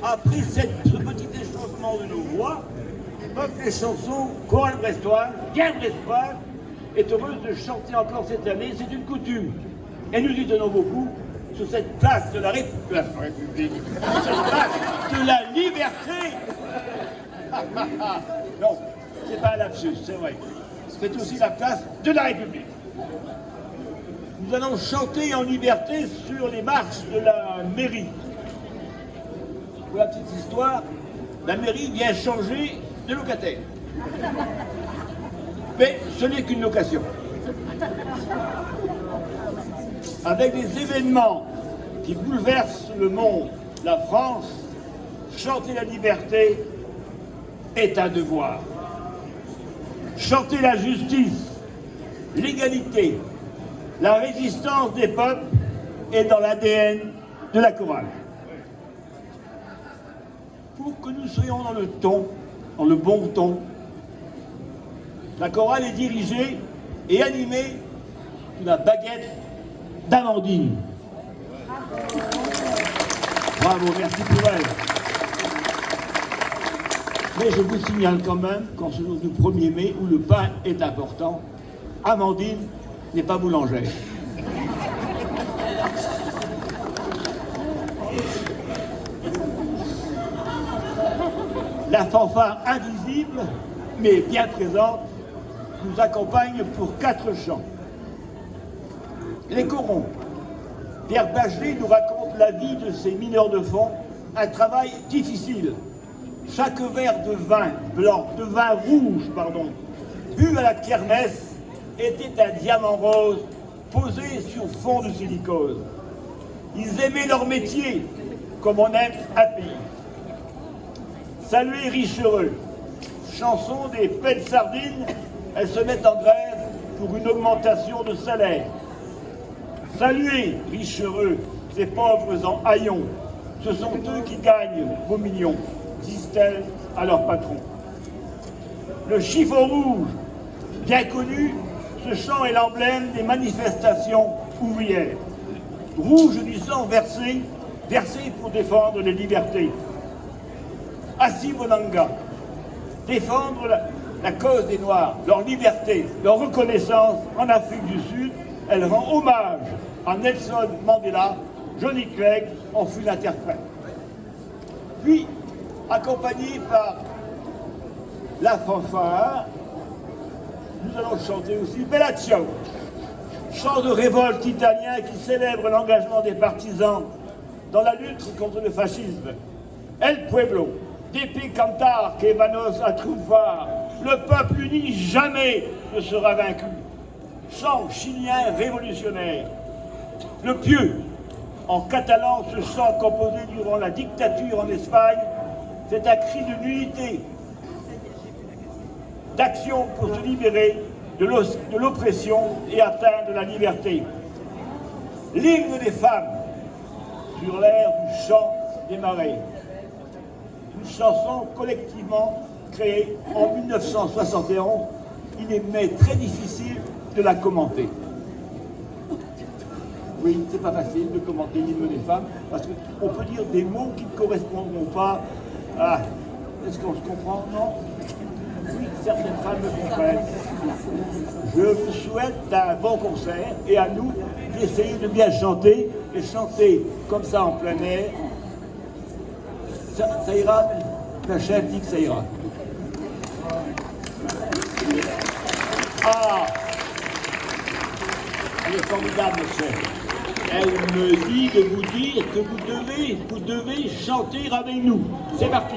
après ce petit échauffement de nos voix, notre chanson chorale brestoise, bien brestoise, est heureuse de chanter encore cette année. C'est une coutume. Et nous y tenons beaucoup sur cette place de la République, sur cette place de la liberté. Non, c'est pas un lapsus, c'est vrai. C'est aussi la place de la République. Nous allons chanter en liberté sur les marches de la mairie. Pour la petite histoire, la mairie vient changer de locataire. Mais ce n'est qu'une location. Avec des événements qui bouleversent le monde, la France, chanter la liberté est un devoir. Chanter la justice, l'égalité, la résistance des peuples est dans l'ADN de la chorale. Pour que nous soyons dans le ton, dans le bon ton, la chorale est dirigée et animée de la baguette d'Amandine. Bravo, merci pour elle. Mais je vous signale quand même qu'en ce jour du 1er mai, où le pain est important, Amandine n'est pas boulangère. La fanfare invisible, mais bien présente, nous accompagne pour 4 chants. Les corons. Pierre Bachelet nous raconte la vie de ces mineurs de fond, un travail difficile. Chaque verre de vin blanc, de vin rouge, bu à la kermesse, était un diamant rose posé sur fond de silicose. Ils aimaient leur métier, comme on aime un pays. Saluez Richereux, chanson des pelles sardines, elles se mettent en grève pour une augmentation de salaire. Saluez Richereux, ces pauvres en haillons, ce sont eux qui gagnent vos millions, disent-elles à leur patron. Le chiffon rouge, bien connu, ce chant est l'emblème des manifestations ouvrières. Rouge du sang versé pour défendre les libertés. Assis Bonanga, défendre la cause des Noirs, leur liberté, leur reconnaissance en Afrique du Sud. Elle rend hommage à Nelson Mandela. Johnny Clegg en fut l'interprète. Puis, accompagné par la fanfare, nous allons chanter aussi Bella Ciao, chant de révolte italien qui célèbre l'engagement des partisans dans la lutte contre le fascisme. El Pueblo, Depi cantar que vanos a triunfar, le peuple uni jamais ne sera vaincu. Chant chilien révolutionnaire. Le pieux, en catalan, ce chant composé durant la dictature en Espagne, c'est un cri de l'unité, d'action pour se libérer de l'oppression et atteindre la liberté. L'hymne des femmes, sur l'air du chant des marais. Une chanson collectivement créée en 1971. Il est mais très difficile de la commenter. Oui, c'est pas facile de commenter l'hymne des femmes, parce qu'on peut dire des mots qui ne correspondront pas à... Est-ce qu'on se comprend? Non? Oui, certaines femmes me comprennent. Je vous souhaite un bon concert et à nous d'essayer de bien chanter et chanter comme ça en plein air. Ça ira? La chef dit que ça ira. Ah! Elle est formidable, chef. Elle me dit de vous dire que vous devez chanter avec nous. C'est parti.